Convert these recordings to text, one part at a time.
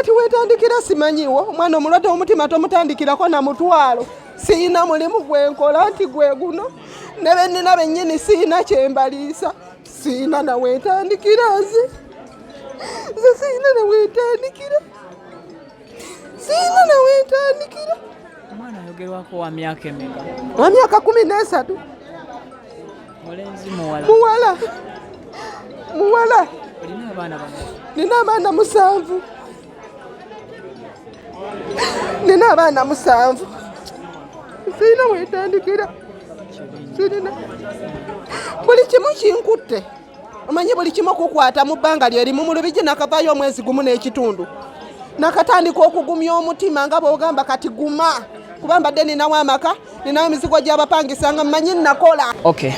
kati wetandikira simanyiwo omwana omulwadde w'omutima tomutandikirako na mutwalo siina mulimu gwenkola nti gwe guno ne bennina bennyini siina kyembaliisa siina nawetandikira nze siina nawetandikira omwana ayogerwako wa myaka emeka? wa myaka 13. Mulenzi muwala. olina abaana bana? Nina abaana 7. Nina abaana 7. Siina wetandikira. Siina. Buli kimu kinkutte. Omanyi buli kimu kukwata mu bbanga lyerimu mu lubigi nakavaayo omwezi gumu n'ekitundu. Nakatandika okugumya omutima nga bw'ogamba kati guma. Kuba mbadde ninawo amaka, ninawo emizigo gy'abapangisa nga mmanyi nakola. Okay.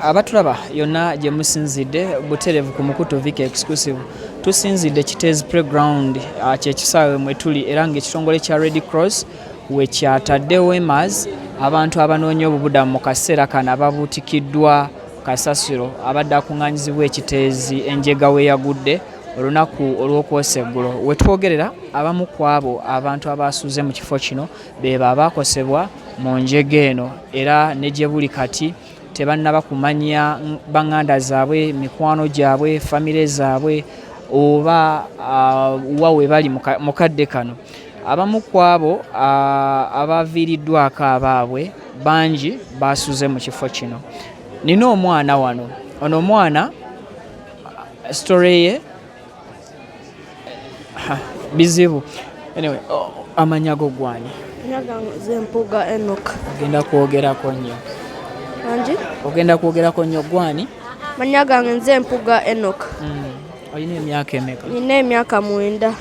Abatulaba yonna gye musinzidde butereevu ku Mukutu Vic Exclusive. Tusinzidde Kiteezi Playground kyekisaawe mwe tuli era ng'ekitongole kya Red Cross we kyataddewo emas abantu abanoonya obubudamu mu kaseera kano ababuutikiddwa kasasiro abadde akuŋŋaanyizibwa ekiteezi enjega we yagudde olunaku olw'okwosa eggulo. We twogerera abamu ku abo abantu abasuuze mu kifo kino be abaakosebwa mu njega eno era ne gye buli kati tebannaba kumanya baŋŋanda zaabwe, mikwano gyabwe, famire zaabwe oba wa we bali mu kadde kano. Abamu ku abo abaviiriddwako abaabwe bangi basuuze mu kifo kino. Nina omwana wano. Ono omwana story ye bizibu. Anyway, amanya go gwani? Zempuga Enoch. Ogenda kwogerako nnyo. Anji? Ogenda kwogerako nnyo gwani? Manya gange nze Mpuga Enoch. Olina emyaka emeka? Nina emyaka 9.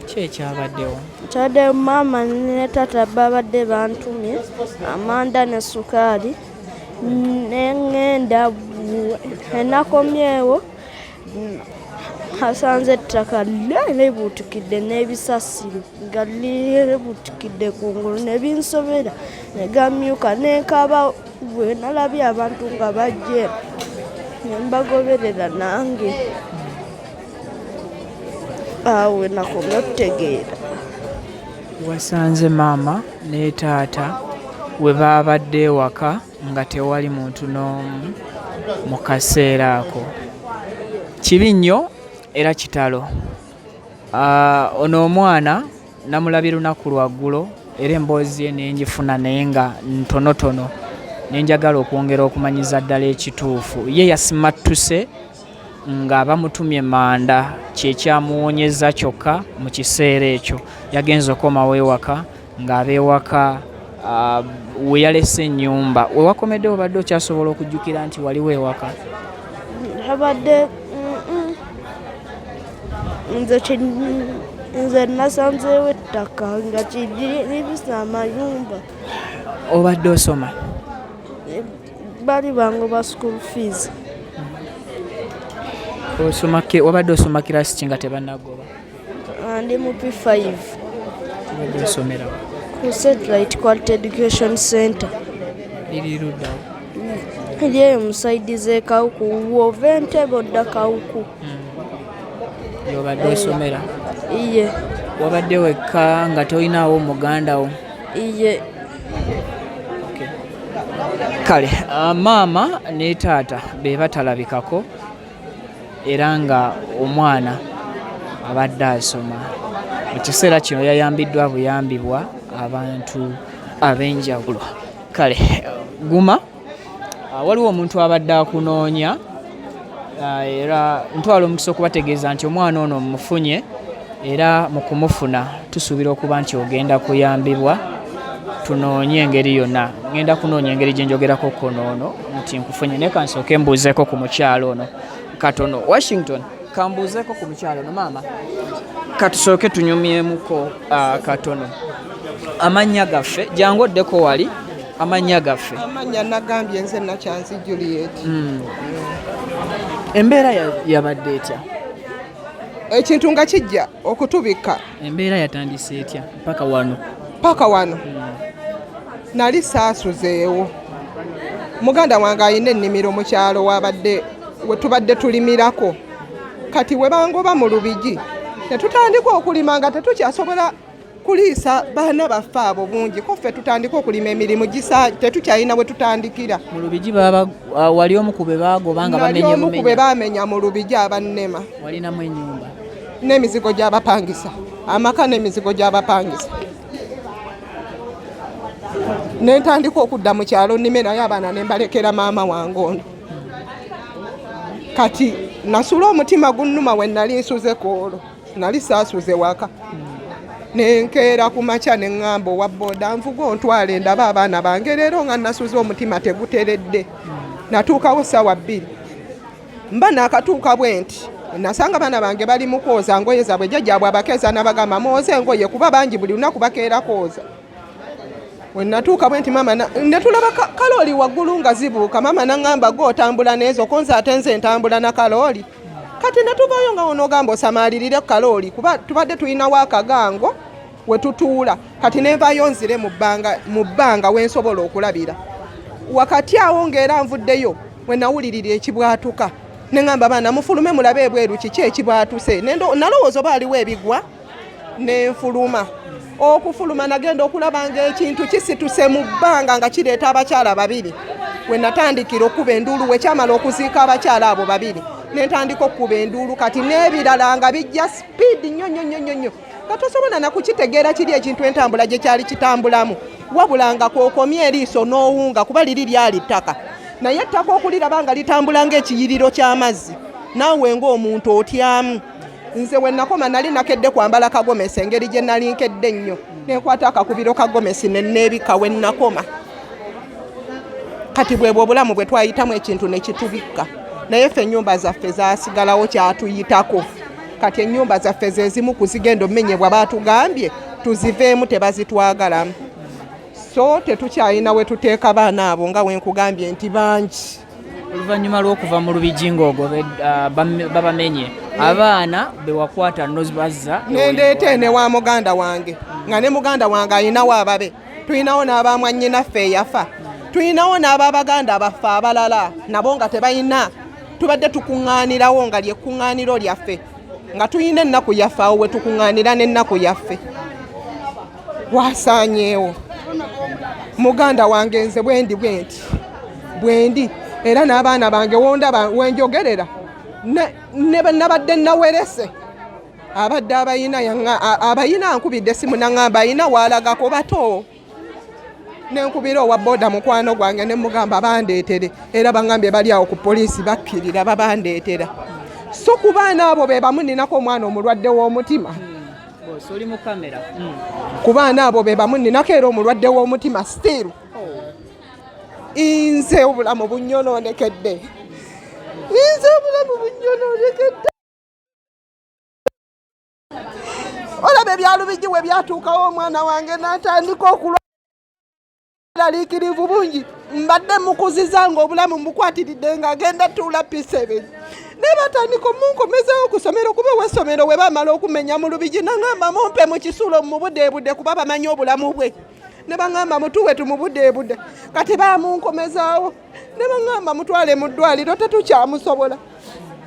Ki ekyabaddewo? Kyabadde mama ne tata babadde bantumye amanda ne sukaali nengenda enakomyewo hasanze ettaka lebuutikidde n'ebisasiro nga lebuutikidde kungulu ne binsobera ne gamyuka nenkaba bwe nalabye abantu nga bajje ne mbagoberera nange awe nakomya okutegeera. Wasanze maama ne taata we baabadde ewaka nga tewali muntu n'omu mu kaseera ako. Kibi nnyo era kitalo. Ono omwana namulabye lunaku lwaggulo era emboozi ye nengifuna naye nga ntonotono nenjagala okwongera okumanyiza ddala ekituufu. Ye yasimattuse nga bamutumye manda kyekyamuwonyeza kyokka mu kiseera ekyo. Yagenze okomawo ewaka ng'abeewaka we yalese ennyumba. We wakomedde obadde okyasobola okujjukira nti waliwo ewaka? Habadde nze nasanzeewo ettaka nga kiribisa amayumba. Obadde osoma? Bali bangoba school fees. Wabadde osoma kirasi ki nga tebannagoba? Ndi mu P5. Obadde osomerawo? Ku Satellite Quality Education Center. Liri luddawo? Eyo musayidi z'ekawuku wova entebe odda kawuku. Yobadde osomera? Iye. Wabadde wekka nga tolinaawo muganda wo? Iye. Kale maama ne taata be batalabikako era nga omwana abadde asoma. Mu kiseera kino yayambiddwa buyambibwa abantu ab'enjawulo. Kale guma waliwo omuntu abadde akunoonya era ntwala omukisa okubategeeza nti omwana ono mmufunye era mu kumufuna tusuubira okuba nti ogenda kuyambibwa. Tunoonye engeri yonna. Ngenda kunoonya engeri gye njogerako konoono nti nkufunye naye kansooke mbuuzeeko ku mukyalo ono katono. Washington, kambuuzeeko ku mukyalo ono maama. Katusooke tunyumyemuko katono. Amannya gaffe jangu oddeko wali. Amannya gaffe? Amannya nagambye nze Nakyanzi Juliet. Embeera yabadde etya? Ekintu nga kijja okutubika. Embeera yatandise etya paka wano? Paka wano nali saasuzeewo. Muganda wange ayina ennimiro mu kyalo we tubadde tulimirako. Kati we bangoba mu Lubigi Tetutandika okulima nga tetukyasobola kuliisa baana baffe abo bungi ko ffe tutandika okulima emirimu tetukyalina bwe tutandikira. Mu Lubigi wali omu ku be baagoba nga bamenye omu ku be baamenya mu Lubigi abannema. Walinamu ennyumba n'emizigo gy'abapangisa, amaka n'emizigo gy'abapangisa. Ne ntandika okudda mu kyalo nnime naye abaana ne mbalekera maama wange ono. Kati nasula omutima gunnuma we nali nsuze koolo, nali saasuze waka. Nenkeera ku makya ne ŋŋamba owa booda nvuga ontwale ndaba abaana bange leero nga nasuze omutima teguteredde. Natuukawo ssaawa 2. Mba naakatuuka bwe nti nasanga abaana bange bali mu kwoza ngoye zaabwe jjajjaabwe abakeeza n'abagamba mwoze engoye kuba bangi buli lunaku bakeera kwoza. We natuuka bwe nti maama ne tulaba kalooli waggulu nga zibuuka. Maama n'aŋŋamba gwe otambula n'ezo ko nze ate nze ntambula na kalooli. Kati ne tuvaayo nga onogamba osamaalirire kalooli kuba tubadde tulinawo akagango we tutuula. Kati ne nvaayo nzire mu bbanga we nsobola okulabira. Wakati awo ng'era nvuddeyo we nawulirira ekibwatuka. Ne ŋŋamba abaana mufulume mulabe ebweru kiki ekibwatuse. Nalowooza oba aliwo ebigwa ne nfuluma. Okufuluma nagenda okulaba ng'ekintu kisituse mu bbanga nga kireeta abakyala 2. We natandikira okuba enduulu we kyamala okuziika abakyala abo 2. Ne ntandika okuba enduulu kati n'ebirala nga bijja sipiidi nnyo. Katosobola na kukitegeera kiri ekintu entambula gye kyali kitambulamu. Wabula nga kwokomya eriiso n'owunga kuba liri lyali ttaka. Naye ettaka okuliraba nga litambula ng'ekiyiriro ky'amazzi. Naawe ng'omuntu otyamu. Nze we nakoma nali nakedde kwambala kagomesi engeri gye nali nkedde ennyo. Nekwata akakubiro kagomesi ne neebika we nakoma. Kati bwe bw'obulamu bwe twayitamu ekintu ne kitubikka. Naye ffe ennyumba zaffe zaasigalawo kyatuyitako. Kati ennyumba zaffe ze zimu ku zigenda omenyebwa baatugambye tuziveemu tebazitwagalamu. So tetukyalina we tuteeka baana abo nga we nkugambye nti bangi. Oluvannyuma lw'okuva mu Lubigi ng'ogwo babamenye abaana be wakwata nozibazza nendeeta ene wa muganda wange nga ne muganda wange ayinawo ababe. Tulinawo n'abamwannyinaffe eyafa. Tulinawo n'ababaganda abaffe abalala nabo nga tebalina. Tubadde tukuŋŋaanirawo nga lyekkuŋŋaaniro lyaffe nga tulina ennaku yaffe awo we tukuŋŋaanira n'ennaku yaffe. Wasaanyeewo muganda wange nze bwendi era n'abaana bange wondaba wenjogerera ne nabadde nawerese abadde abayina nkubidde simu naŋŋamba ayina waalagako bato. Nenkubira owa booda mukwano gwange ne mugamba bandeetere era baŋŋambye bali awo ku poliisi bakkirira babandeetera. So ku baana abo be bamu ninako omwana omulwadde w'omutima. Oli mu kamera. Ku baana abo be bamu ninako era omulwadde w'omutima still. Nze obulamu bunnyononekedde. Olaba ebya Lubigi we byatuukawo omwana wange n'atandika okulwaliikirivu bungi. Mbadde mukuziza ng'obulamu mbukwatiridde ng'agenda tuula P7. Ne batandika omunkomezawo ku ssomero kuba ow'essomero we baamala okumenya mu Lubigi n'aŋŋamba mumpe mu kisulo mumubudeebude kuba bamanyi obulamu bwe. Ne baŋŋamba mutuwe tumubudeebude. Kati baamunkomezaawo ne baŋŋamba mutwale mu ddwaliro tetukyamusobola.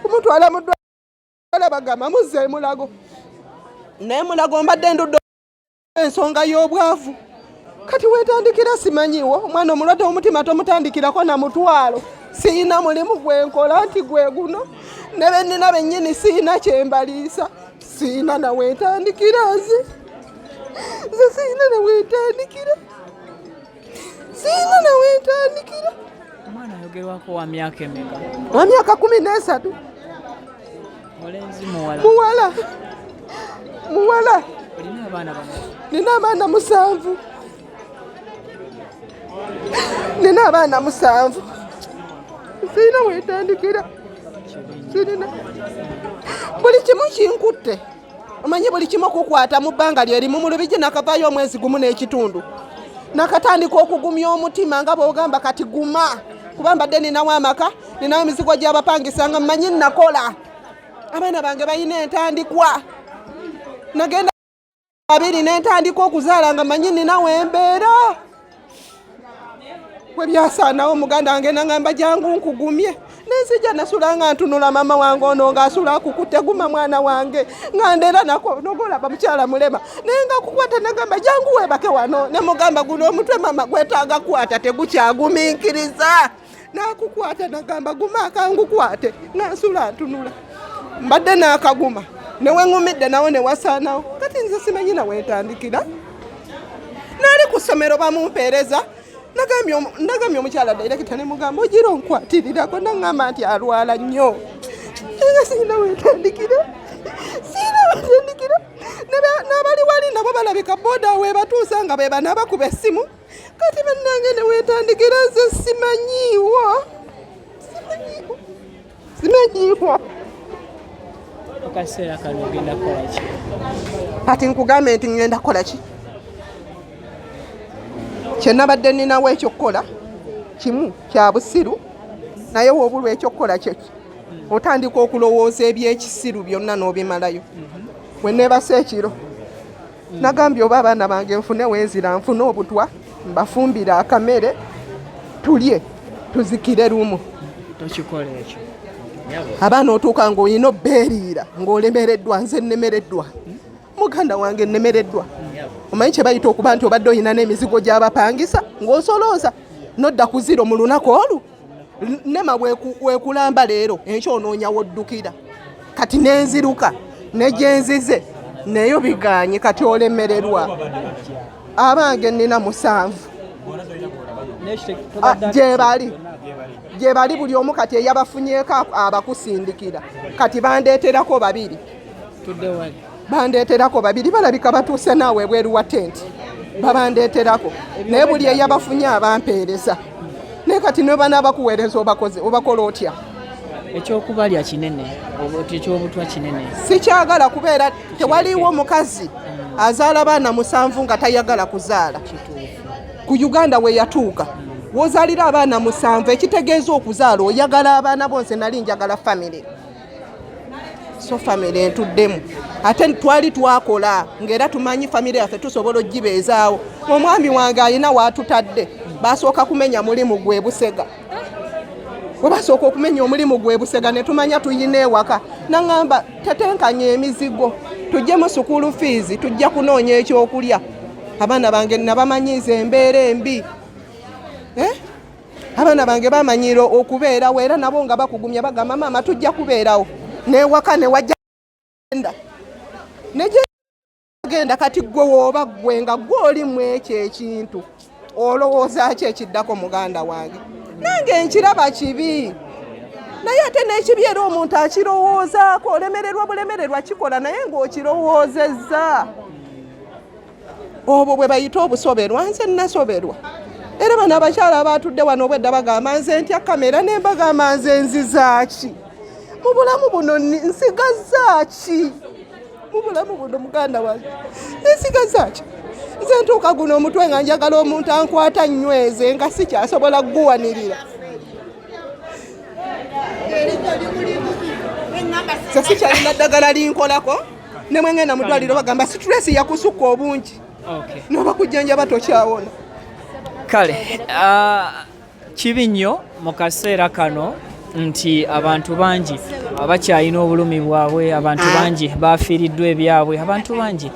Kumutwala mu ddwaliro bagamba muzze Mulago. Naye Mulago mbadde ndudde ensonga y'obwavu. Kati weetandikira simanyiwo omwana omulwadde w'omutima tomutandikirako na mutwalo. Siina mulimu gwenkola nti gwe guno ne bennina bennyini siina kyembaliisa. Siina na weetandikira nze siina na weetandikira. Omwana ayogerwako wa myaka emeka? Wa myaka 13. Mulenzi muwala. Olina abaana bana? Nina abaana 7. Nina abaana 7. Siina weetandikira. Siina. Buli kimu kinkutte. Omanyi buli kimu okukwata mu bbanga lyerimu mu Lubigi nakavaayo omwezi gumu n'ekitundu. Nakatandika okugumya omutima nga bw'ogamba kati guma. Kuba mbadde ninawo amaka, ninawo emizigo gy'abapangisa nga mmanyi nakola. Abaana bange balina entandikwa. Nagenda 2 n'entandika okuzaala nga mmanyi ninawo embeera. We byasaanawo muganda wange n'aŋŋamba jangu nkugumye. nenzija nasula nga ntunula mama wange ono ng'asula akukutte guma mwana wange nga ndeera nako nogolaba mukyala mulema naye nga kukwata nagamba jangu weebake wano ne mugamba guno omutwe mama gwetaaga kwata tegukyagumiikiriza n'akukwata nagamba guma akangukwate nga nsula ntunula mbadde n'akaguma ne weŋŋumidde nawo ne wasaanawo kati nze simanyi nawe ntandikira naali ku ssomero bamumpeereza nagambye omukyala dairekita ne mugamba ogira onkwatirirako naŋŋamba nti alwala nnyo nga sirina wetandikira n'abali wali nabo balabika booda weebatuusa nga be bana bakuba essimu kati bannange ne wetandikira nze simanyiiwo akaseera kano ogenda kukola ki kati nkugambe nti ngenda kukola ki kyenabadde ninawo ekyokukola kimu kya busiru naye woobulwa ekyokukola kyeki otandika okulowooza ebyekisiru byonna n'obimalayo wenneebasa ekiro nagambye oba abaana bange nfune wenzira nfune obutwa mbafumbire akamere tulye tuzikire lumu tokikola ekyo abaana otuuka ng'olina obbeeriira ng'olemereddwa nze nnemereddwa muganda wange nnemereddwa omanyi kye bayita okuba nti obadde olina n'emizigo gy'abapangisa ng'osolooza nodda ku ziro mu lunaku olu nema wekulamba leero enkyo onoonyawo oddukira kati nenziruka ne gyenzize neyo biganye kati olemererwa abange nnina 7 gye bali buli omu kati eyabafunyeeko abakusindikira kati bandeeterako 2 bandeeterako 2 balabika batuuse naawe bweru wa tenti babandeeterako naye buli eyabafunye abampeereza naye kati ne banaabakuweereza obakola otya ekyokubalya kinene ekyobutwa kinene sikyagala kubeera tewaliiwo mukazi azaala baana 7 nga tayagala kuzaala ku Uganda we yatuuka wozaalira abaana 7 ekitegeeza okuzaala oyagala abaana bonse nali njagala family so family entuddemu ate twali twakola ng'era tumanyi family yaffe tusobola ogibeezaawo omwami wange alina waatutadde basooka kumenya mulimu gwe Busega we basooka okumenya omulimu gwe Busega ne tumanya tuyina ewaka naŋŋamba tetenkanya emizigo tujjemu sukulu fees tujja kunoonya ekyokulya abaana bange nabamanyiiza embeera embi abaana bange bamanyiira okubeerawo era nabo nga bakugumya bagamba maama tujja kubeerawo newaka newajja negenda kati gwe wooba gwe nga gw'olimu ekyo ekintu olowooza ki ekiddako muganda wange nange nkiraba kibi naye ate n'ekibi era omuntu akirowoozaako olemererwa kikola naye ng'okirowoozezza obwo bwe bayita obusoberwa nze nasoberwa era bano abakyala abatudde wano obwedda bagamba nze ntya kamera ne mbagamba nze nzizaaki mu bulamu buno nsigazaaki mu bulamu buno muganda wange nsigazaaki nze ntuuka guno omutwe nga njagala omuntu ankwata nyweze nga sikyasobola kuguwanirira se sikyalina ddagala linkolako ne mwengenda mu ddwaliro bagamba situresi yakusukka obungi noba kujjanjaba tokyawona kale kibi nnyo mu kaseera kano nti abantu bangi abakyalina obulumi bwabwe abantu bangi bafiiriddwa ebyabwe abantu bangi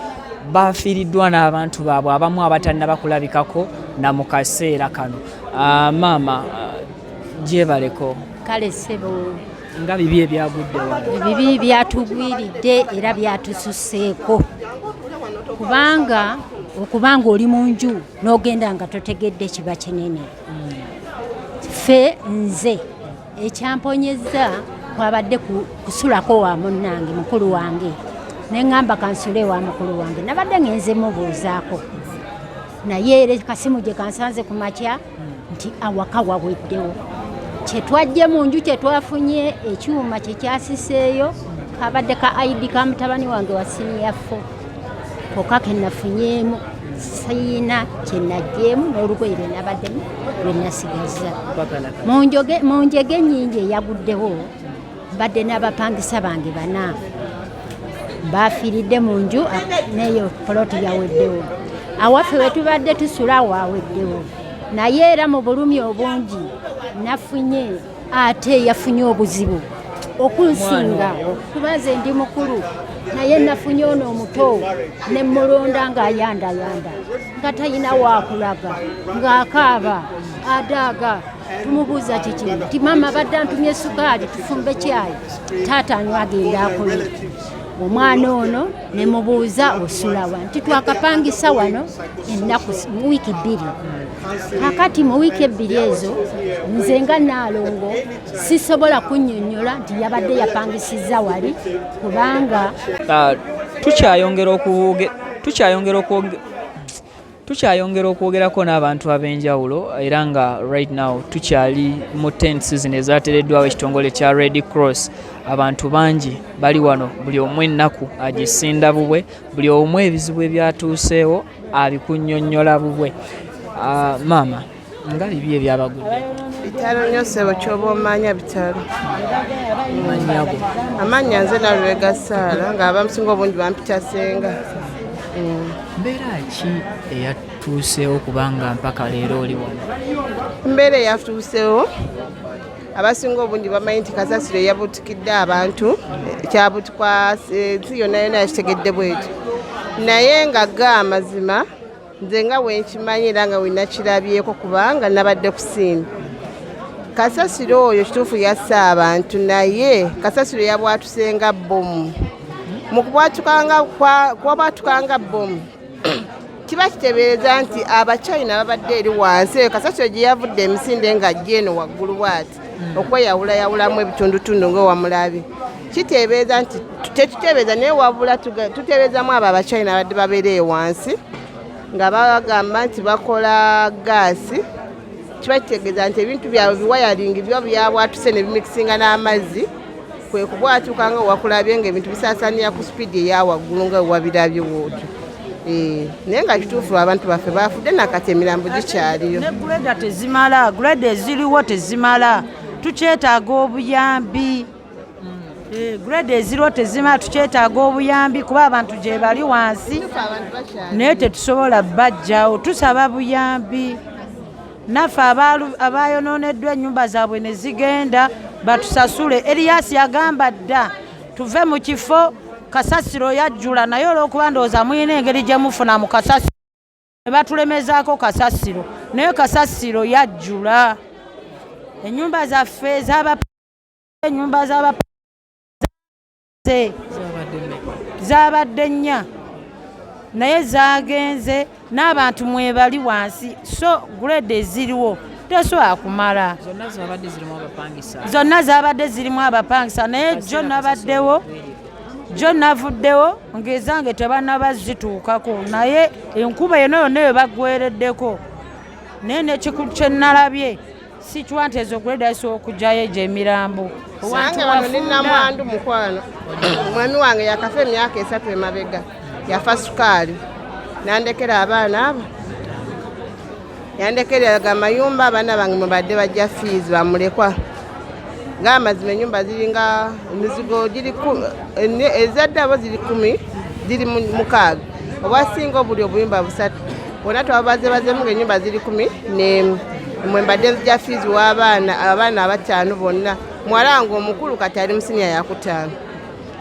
bafiiriddwa n'abantu baabwe abamu abatannaba kulabikako na mu kaseera kano maama gyebaleko kale ssebo nga bibi ebyagudde wano ebibi byatugwiridde era byatususseeko kubanga okubanga oli mu nju n'ogenda nga totegedde kiba kinene ffe nze ekyamponyezza kwabadde kusulako wa munnange mukulu wange neŋŋamba kansule wa mukulu wange nabadde ngenze mubuuzaako naye era kasimu gye kansanze ku makya nti awaka waweddewo kyetwajje mu nju kyetwafunye ekyuma kyekyasiseeyo kabadde ka ID ka mutabani wange wa siniyafo koka kenafunyeemu siina kyenajjeemu n'olugoye lwe nabaddemu lwe nasigaza mu njege ennyingi eyaguddewo mbadde n'abapangisa bange 4 bafiiridde mu nju neyo poloti yaweddewo awaffe we tubadde tusula waweddewo naye era mu bulumi obungi nafunye ate yafunye obuzibu okunsinga kuba nze ndi mukulu naye nafunye ono omuto ne mulonda ng'ayandayanda nga talina wakulaga ng'akaaba adaaga tumubuuza kiki nti maama badde antumye sukaali tufumbe kyayi taata anywa agenda akole omwana ono ne mubuuza osulawa nti twakapangisa wano ennaku wiiki 2 kakati mu wiiki 2 ezo nze nga Naalongo sisobola kunnyonnyola nti yabadde yapangisiza wali kubanga tukyayongera okwogerako n'abantu ab'enjawulo era nga right now tukyali mu tents zino ezateereddwawo ekitongole kya Red Cross. Abantu bangi bali wano, buli omu ennaku agisinda bubwe, buli omu ebizibu ebyatuuseewo abikunnyonnyola bubwe. Maama, nga bibi ebyabagudde? Bitalo nnyo ssebo ky'oba omanya bitalo. Amannya go? Amannya nze Nalwega Saala ng'abamusinga obungi bampita Senga. Mbeera ki eyatuusewo kubanga mpaka leero oli wano? Mbeera eyatuusewo abasinga obungi bamanyi nti kasasiro yabutikidde abantu kyabutikwa ensi yonna yonna yakitegedde bweti naye nga ga amazima nze nga wenkimanyi era nga wenakirabyeko kubanga nabadde kusimba kasasiro oyo kituufu yassa abantu naye kasasiro yabwatusenga bomu mu kubwatukanga bomu kiba kitebeereza nti abachina babadde eri wansi kasasiro gye yavudde emisinde nga jeno waggulu bwati okweyawulayawulamu ebitundutundu ng'owamulabi kitebeeza nti tekitebeeza naye wabula tutebeezamu abo abachina badde babeereye wansi nga bagamba nti bakola gaasi kiba kitegeeza nti ebintu byabwe biwayalingi byo byabwatuse ne bimikisinga n'amazzi kwe kubwatuka nga wakulabye ng'ebintu bisaasaanira ku sipiidi eyawaggulu nga wabirabye wootyo. Naye nga kituufu abantu baffe bafudde nakati emirambo gikyaliyo. Ne greda tezimala, greda eziriwo tezimala. Tukyetaaga obuyambi. Greda eziriwo tezimala tukyetaaga obuyambi kuba abantu gye bali wansi naye tetusobola bajjawo tusaba buyambi. Naffe abayonooneddwa ennyumba zaabwe ne zigenda batusasule. Erias yagamba dda tuve mu kifo kasasiro yajjula naye olw'okuba ndowooza muyina engeri gye mufuna mu kasasiro ne batulemezaako kasasiro naye kasasiro yajjula. Ennyumba zaffe ennyumba zabadde nnya naye zagenze n'abantu mwebali wansi so grade eziriwo tesobola kumala. Zonna zabadde zirimu abapangisa naye jjo nabaddewo jjo navuddewo ng'ezange tebannabazituukako naye enkuba yonna eyo bagwereddeko naye nekikulu kye nnalabye si kiwa nti ezo grade asobola okugyayo egyo emirambo. Sange wano ni namwandu mukwano mwami wange yakafa emyaka 3 emabega yafa sukaali nandekera abaana abo yandekeraga amayumba abaana bange mubadde bajja fees bamulekwa ng'amazima ennyumba ziringa emizigo giri ezadde abo ziri 10 ziri 6 obwasinga obuli obuyumba 3 bonna twabazebazemu ng'ennyumba ziri 10 mwe mbadde nzija fees w'abaana abatano bonna. Mwalango omukulu kati ali musinya ya 5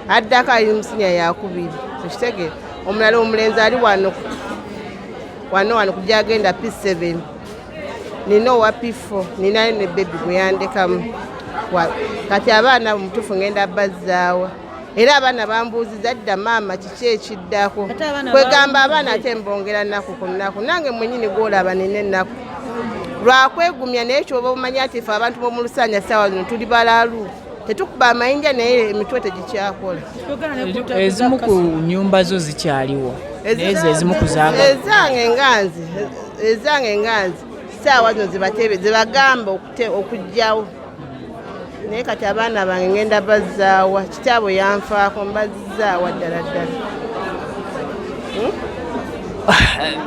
addako ali musinya ya 2 ekitege omulala omulenzi ali wano kujja agenda P7 nina owa P4 nina ne baby guyandekamu kati abaana mutufu ngenda bazzaawa era abaana bambuuziza dda maama kiki ekiddako kwegamba abaana ate mbongera nnaku ku nnaku nange mwenyini gwolaba nina ennaku lwakwegumya naye kyoba omanyi ati fe abantu b'omu Lusanja ssaawa zino tuli balaalu tetukuba amayinja naye emitwe tegikyakola. Ezimu ku nnyumba zo zikyaliwo naye ezimu ku ezange enganzi ssaawa zino zibagamba okujjawo naye kati abaana bange ngenda bazzaawa kitaabwe yanfaako mbazzaawa ddala ddala.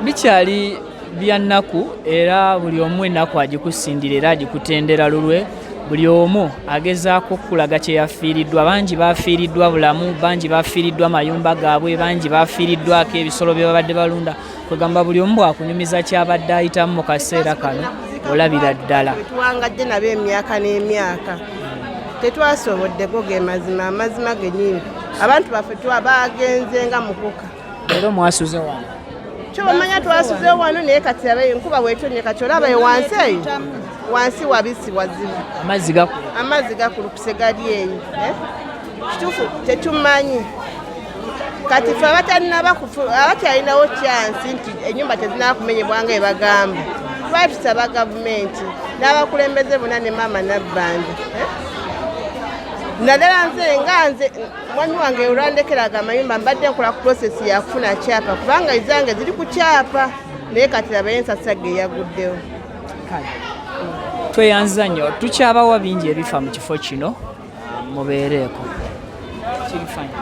Bikyali bya nnaku era buli omu ennaku agikusindira era agikutendera lulwe. Buli omu agezaako okulaga kye yafiiriddwa. Bangi bafiiriddwa bulamu, bangi bafiiriddwa mayumba gaabwe, bangi bafiiriddwako ebisolo bye babadde balunda. Kwegamba buli omu bwakunyumiza kyabadde ayitamu mu kaseera kano olabira ddala tuwangadde nabo emyaka n'emyaka tetwasoboddeko ge mazima amazima genyini abantu baffe bagenze nga mukuka leero mwasuze wano kyomanya twasuze wano naye kati abe enkuba bwetonye kati olaba wansi eyo wansi wabisi wazibu amazzi gakulukuse gali eyo kituufu tetumanyi kati fe abakyalinawo kyansi nti ennyumba tezinakumenyebwa nga ebagamba twali tusaba gavumenti n'abakulembeze bonna ne maama nabbanja naddala nze mwami wange olwandekeraga amayumba mbadde nkola ku prosesi yakufuna kyapa kubanga ezange ziri ku kyapa naye kati laba ensasa ge yaguddewo tweyanza nnyo tukyabawa bingi ebifa mu kifo kino mubeereeko kirifanyi